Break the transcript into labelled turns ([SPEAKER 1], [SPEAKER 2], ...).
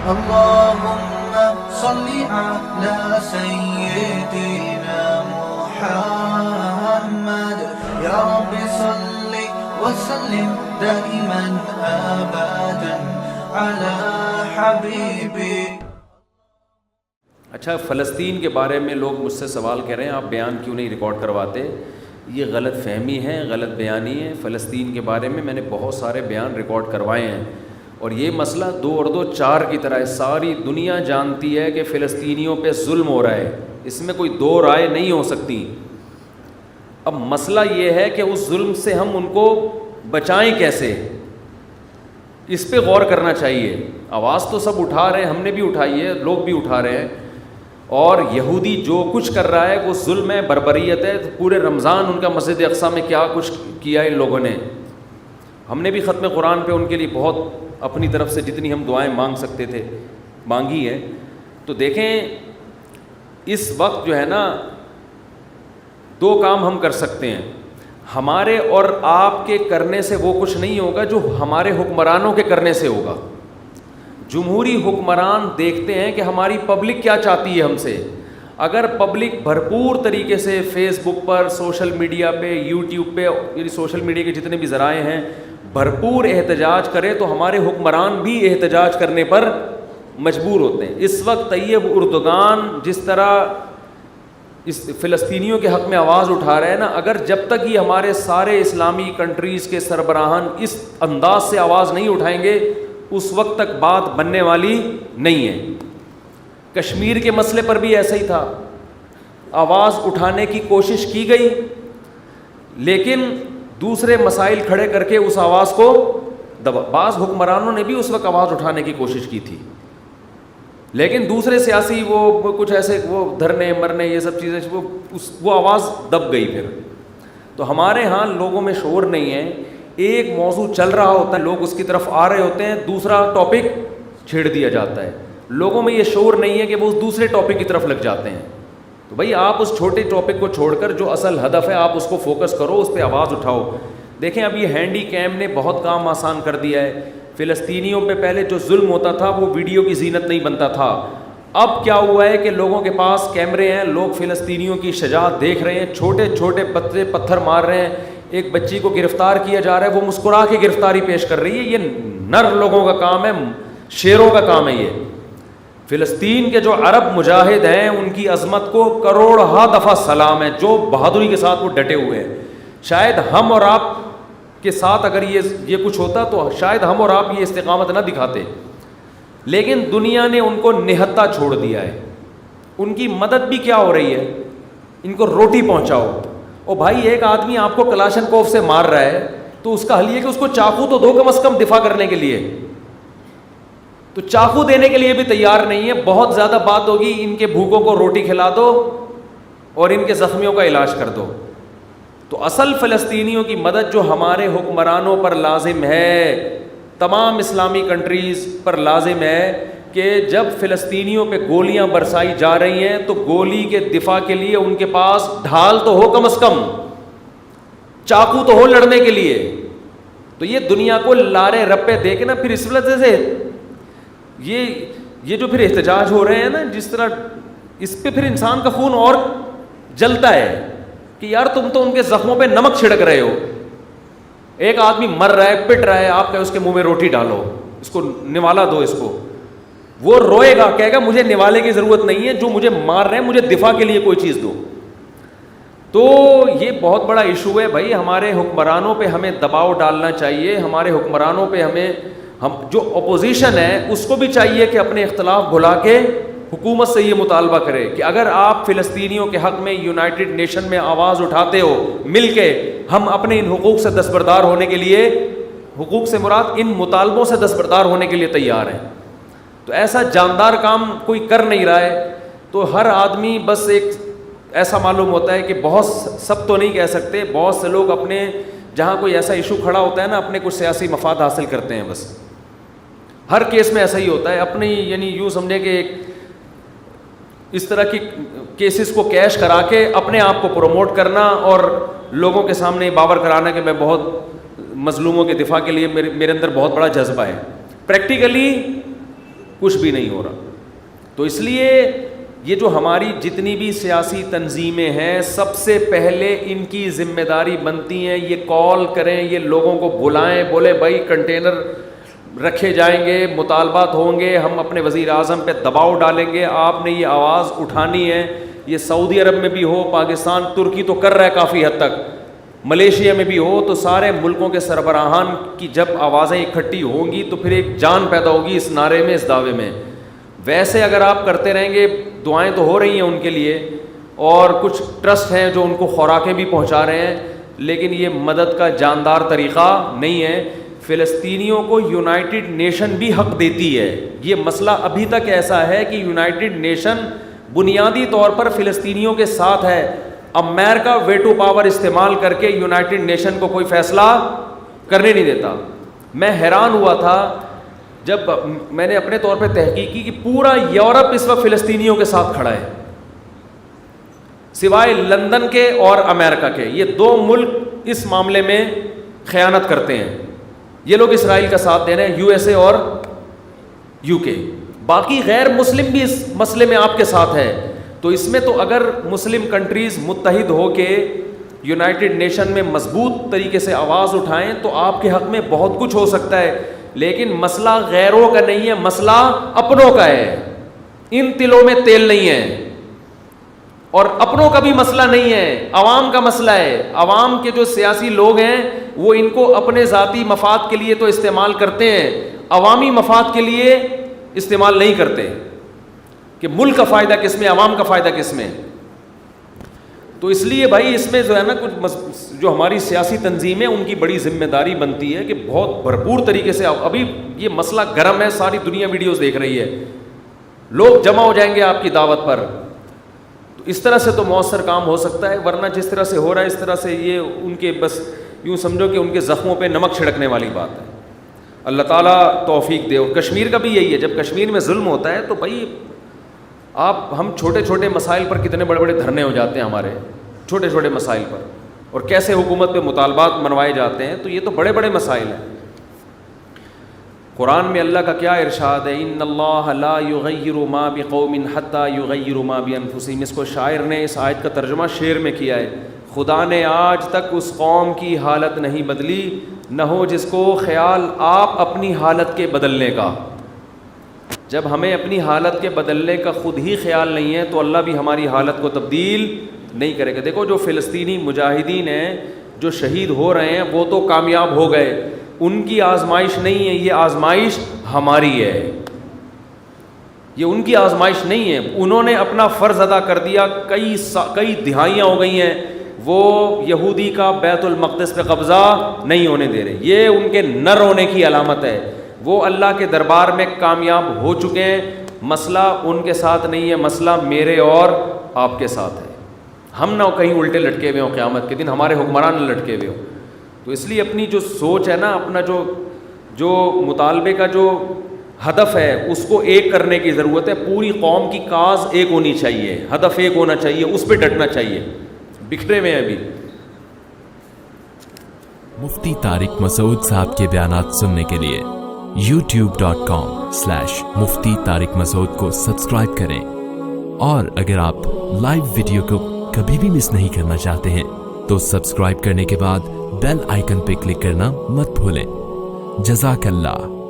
[SPEAKER 1] اللهم صل على سيدنا محمد يا رب صل وسلم دائما ابدا على حبيبي.
[SPEAKER 2] اچھا، فلسطین کے بارے میں لوگ مجھ سے سوال کر رہے ہیں آپ بیان کیوں نہیں ریکارڈ کرواتے. یہ غلط فہمی ہے، غلط بیانی ہے. فلسطین کے بارے میں نے بہت سارے بیان ریکارڈ کروائے ہیں، اور یہ مسئلہ 2 اور 2 4 کی طرح ہے. ساری دنیا جانتی ہے کہ فلسطینیوں پہ ظلم ہو رہا ہے، اس میں کوئی 2 رائے نہیں ہو سکتی. اب مسئلہ یہ ہے کہ اس ظلم سے ہم ان کو بچائیں کیسے، اس پہ غور کرنا چاہیے. آواز تو سب اٹھا رہے ہیں، ہم نے بھی اٹھائی ہے، لوگ بھی اٹھا رہے ہیں. اور یہودی جو کچھ کر رہا ہے وہ ظلم ہے، بربریت ہے. پورے رمضان ان کا مسجد اقصیٰ میں کیا کچھ کیا ان لوگوں نے. ہم نے بھی ختم قرآن پہ ان کے لیے بہت اپنی طرف سے جتنی ہم دعائیں مانگ سکتے تھے مانگی ہے. تو دیکھیں اس وقت جو ہے نا 2 کام ہم کر سکتے ہیں. ہمارے اور آپ کے کرنے سے وہ کچھ نہیں ہوگا جو ہمارے حکمرانوں کے کرنے سے ہوگا. جمہوری حکمران دیکھتے ہیں کہ ہماری پبلک کیا چاہتی ہے ہم سے. اگر پبلک بھرپور طریقے سے فیس بک پر، سوشل میڈیا پہ، یوٹیوب پہ، یعنی سوشل میڈیا کے جتنے بھی ذرائع ہیں، بھرپور احتجاج کرے تو ہمارے حکمران بھی احتجاج کرنے پر مجبور ہوتے ہیں. اس وقت طیب اردگان جس طرح اس فلسطینیوں کے حق میں آواز اٹھا رہے ہیں نا، اگر جب تک یہ ہمارے سارے اسلامی کنٹریز کے سربراہان اس انداز سے آواز نہیں اٹھائیں گے اس وقت تک بات بننے والی نہیں ہے. کشمیر کے مسئلے پر بھی ایسا ہی تھا، آواز اٹھانے کی کوشش کی گئی لیکن دوسرے مسائل کھڑے کر کے اس آواز کو بعض حکمرانوں نے بھی اس وقت آواز اٹھانے کی کوشش کی تھی، لیکن دوسرے سیاسی وہ کچھ ایسے وہ دھرنے مرنے یہ سب چیزیں وہ آواز دب گئی. پھر تو ہمارے ہاں لوگوں میں شعور نہیں ہے. ایک موضوع چل رہا ہوتا ہے، لوگ اس کی طرف آ رہے ہوتے ہیں، دوسرا ٹاپک چھیڑ دیا جاتا ہے. لوگوں میں یہ شعور نہیں ہے کہ وہ اس دوسرے ٹاپک کی طرف لگ جاتے ہیں. تو بھائی آپ اس چھوٹے ٹاپک کو چھوڑ کر جو اصل ہدف ہے آپ اس کو فوکس کرو، اس پہ آواز اٹھاؤ. دیکھیں اب یہ ہینڈی کیم نے بہت کام آسان کر دیا ہے. فلسطینیوں پہ پہلے جو ظلم ہوتا تھا وہ ویڈیو کی زینت نہیں بنتا تھا. اب کیا ہوا ہے کہ لوگوں کے پاس کیمرے ہیں، لوگ فلسطینیوں کی شجاعت دیکھ رہے ہیں، چھوٹے چھوٹے بچے پتھر مار رہے ہیں. ایک بچی کو گرفتار کیا جا رہا ہے، وہ مسکرا کے گرفتاری پیش کر رہی ہے. یہ نر لوگوں کا کام ہے، شیروں کا کام ہے. یہ فلسطین کے جو عرب مجاہد ہیں ان کی عظمت کو کروڑہا دفعہ سلام ہے، جو بہادری کے ساتھ وہ ڈٹے ہوئے ہیں. شاید ہم اور آپ کے ساتھ اگر یہ کچھ ہوتا تو شاید ہم اور آپ یہ استقامت نہ دکھاتے، لیکن دنیا نے ان کو نہتا چھوڑ دیا ہے. ان کی مدد بھی کیا ہو رہی ہے، ان کو روٹی پہنچاؤ. اور بھائی ایک آدمی آپ کو کلاشن کوف سے مار رہا ہے تو اس کا حل یہ کہ اس کو چاقو تو دو کم از کم دفاع کرنے کے لیے. تو چاقو دینے کے لیے بھی تیار نہیں ہے. بہت زیادہ بات ہوگی، ان کے بھوکوں کو روٹی کھلا دو اور ان کے زخمیوں کا علاج کر دو. تو اصل فلسطینیوں کی مدد جو ہمارے حکمرانوں پر لازم ہے، تمام اسلامی کنٹریز پر لازم ہے کہ جب فلسطینیوں پہ گولیاں برسائی جا رہی ہیں تو گولی کے دفاع کے لیے ان کے پاس ڈھال تو ہو، کم از کم چاقو تو ہو لڑنے کے لیے. تو یہ دنیا کو لارے رپے دے کے نا پھر اس وجہ سے یہ جو پھر احتجاج ہو رہے ہیں نا، جس طرح اس پہ پھر انسان کا خون اور جلتا ہے کہ یار تم تو ان کے زخموں پہ نمک چھڑک رہے ہو. ایک آدمی مر رہا ہے، پٹ رہا ہے، آپ کہے اس کے منہ میں روٹی ڈالو، اس کو نوالا دو. اس کو وہ روئے گا، کہے گا مجھے نوالے کی ضرورت نہیں ہے، جو مجھے مار رہے ہیں مجھے دفاع کے لیے کوئی چیز دو. تو یہ بہت بڑا ایشو ہے بھائی. ہمارے حکمرانوں پہ ہمیں دباؤ ڈالنا چاہیے. ہمارے حکمرانوں پہ ہم جو اپوزیشن ہے اس کو بھی چاہیے کہ اپنے اختلاف بھلا کے حکومت سے یہ مطالبہ کرے کہ اگر آپ فلسطینیوں کے حق میں یونائٹڈ نیشن میں آواز اٹھاتے ہو مل کے، ہم اپنے ان حقوق سے دستبردار ہونے کے لیے، حقوق سے مراد ان مطالبوں سے دستبردار ہونے کے لیے تیار ہیں. تو ایسا جاندار کام کوئی کر نہیں رہا ہے. تو ہر آدمی بس ایک ایسا معلوم ہوتا ہے کہ بہت سب تو نہیں کہہ سکتے، بہت سے لوگ اپنے جہاں کوئی ایسا ایشو کھڑا ہوتا ہے نا اپنے کچھ سیاسی مفاد حاصل کرتے ہیں. بس ہر کیس میں ایسا ہی ہوتا ہے. اپنی یعنی یوں سمجھے کہ ایک اس طرح کی کیسز کو کیش کرا کے اپنے آپ کو پروموٹ کرنا اور لوگوں کے سامنے باور کرانا کہ میں بہت مظلوموں کے دفاع کے لیے میرے اندر بہت بڑا جذبہ ہے. پریکٹیکلی کچھ بھی نہیں ہو رہا. تو اس لیے یہ جو ہماری جتنی بھی سیاسی تنظیمیں ہیں سب سے پہلے ان کی ذمہ داری بنتی ہیں یہ کال کریں, یہ لوگوں کو بلائیں, بولے بھائی کنٹینر رکھے جائیں گے, مطالبات ہوں گے, ہم اپنے وزیر اعظم پہ دباؤ ڈالیں گے, آپ نے یہ آواز اٹھانی ہے. یہ سعودی عرب میں بھی ہو, پاکستان, ترکی تو کر رہا ہے کافی حد تک, ملیشیا میں بھی ہو, تو سارے ملکوں کے سربراہان کی جب آوازیں اکٹھی ہوں گی تو پھر ایک جان پیدا ہوگی اس نعرے میں, اس دعوے میں. ویسے اگر آپ کرتے رہیں گے, دعائیں تو ہو رہی ہیں ان کے لیے, اور کچھ ٹرسٹ ہیں جو ان کو خوراکیں بھی پہنچا رہے ہیں, لیکن یہ مدد کا جاندار طریقہ نہیں ہے. فلسطینیوں کو یونائٹڈ نیشن بھی حق دیتی ہے. یہ مسئلہ ابھی تک ایسا ہے کہ یونائٹڈ نیشن بنیادی طور پر فلسطینیوں کے ساتھ ہے. امریکہ ویٹو پاور استعمال کر کے یونائٹڈ نیشن کو کوئی فیصلہ کرنے نہیں دیتا. میں حیران ہوا تھا جب میں نے اپنے طور پہ تحقیق کی کہ پورا یورپ اس وقت فلسطینیوں کے ساتھ کھڑا ہے, سوائے لندن کے اور امریکہ کے. یہ دو ملک اس معاملے میں خیانت کرتے ہیں. یہ لوگ اسرائیل کا ساتھ دے رہے ہیں, یو ایس اے اور یو کے. باقی غیر مسلم بھی اس مسئلے میں آپ کے ساتھ ہے. تو اس میں تو اگر مسلم کنٹریز متحد ہو کے یونائٹڈ نیشن میں مضبوط طریقے سے آواز اٹھائیں تو آپ کے حق میں بہت کچھ ہو سکتا ہے. لیکن مسئلہ غیروں کا نہیں ہے, مسئلہ اپنوں کا ہے. ان تلوں میں تیل نہیں ہے, اور اپنوں کا بھی مسئلہ نہیں ہے, عوام کا مسئلہ ہے. عوام کے جو سیاسی لوگ ہیں وہ ان کو اپنے ذاتی مفاد کے لیے تو استعمال کرتے ہیں, عوامی مفاد کے لیے استعمال نہیں کرتے کہ ملک کا فائدہ کس میں, عوام کا فائدہ کس میں. تو اس لیے بھائی اس میں جو ہے نا کچھ جو ہماری سیاسی تنظیمیں ان کی بڑی ذمہ داری بنتی ہے کہ بہت بھرپور طریقے سے. ابھی یہ مسئلہ گرم ہے, ساری دنیا ویڈیوز دیکھ رہی ہے, لوگ جمع ہو جائیں گے آپ کی دعوت پر. تو اس طرح سے تو مؤثر کام ہو سکتا ہے, ورنہ جس طرح سے ہو رہا ہے اس طرح سے یہ ان کے بس یوں سمجھو کہ ان کے زخموں پہ نمک چھڑکنے والی بات ہے. اللہ تعالیٰ توفیق دے. اور کشمیر کا بھی یہی ہے, جب کشمیر میں ظلم ہوتا ہے تو بھائی ہم چھوٹے چھوٹے مسائل پر کتنے بڑے بڑے دھرنے ہو جاتے ہیں ہمارے چھوٹے چھوٹے مسائل پر, اور کیسے حکومت پہ مطالبات منوائے جاتے ہیں. تو یہ تو بڑے بڑے مسائل ہیں. قرآن میں اللہ کا کیا ارشاد ہے, ان اللہ لا یغیر ما بقوم حتی یغیروا ما بانفسہم. اس کو شاعر نے اس آیت کا ترجمہ شعر میں کیا ہے, خدا نے آج تک اس قوم کی حالت نہیں بدلی, نہ ہو جس کو خیال آپ اپنی حالت کے بدلنے کا. جب ہمیں اپنی حالت کے بدلنے کا خود ہی خیال نہیں ہے تو اللہ بھی ہماری حالت کو تبدیل نہیں کرے گا. دیکھو جو فلسطینی مجاہدین ہیں جو شہید ہو رہے ہیں وہ تو کامیاب ہو گئے, ان کی آزمائش نہیں ہے, یہ آزمائش ہماری ہے. یہ ان کی آزمائش نہیں ہے, انہوں نے اپنا فرض ادا کر دیا. کئی دہائیاں ہو گئی ہیں وہ یہودی کا بیت المقدس پہ قبضہ نہیں ہونے دے رہے. یہ ان کے نہ رونے کی علامت ہے. وہ اللہ کے دربار میں کامیاب ہو چکے ہیں. مسئلہ ان کے ساتھ نہیں ہے, مسئلہ میرے اور آپ کے ساتھ ہے. ہم نہ کہیں الٹے لٹکے ہوئے ہوں, قیامت کے دن ہمارے حکمران نہ لٹکے ہوئے ہوں. تو اس لیے اپنی جو سوچ ہے نا, اپنا جو مطالبے کا جو ہدف ہے اس کو ایک کرنے کی ضرورت ہے. پوری قوم کی کاز ایک ہونی چاہیے, ہدف ایک ہونا چاہیے, اس پہ ڈٹنا چاہیے. بکھرے میں ابھی.
[SPEAKER 3] مفتی طارق مسعود صاحب کے بیانات سننے کے لیے youtube.com/مفتی طارق مسعود کو سبسکرائب کریں, اور اگر آپ لائیو ویڈیو کو کبھی بھی مس نہیں کرنا چاہتے ہیں تو سبسکرائب کرنے کے بعد بیل آئیکن پہ کلک کرنا مت بھولیں. جزاک اللہ.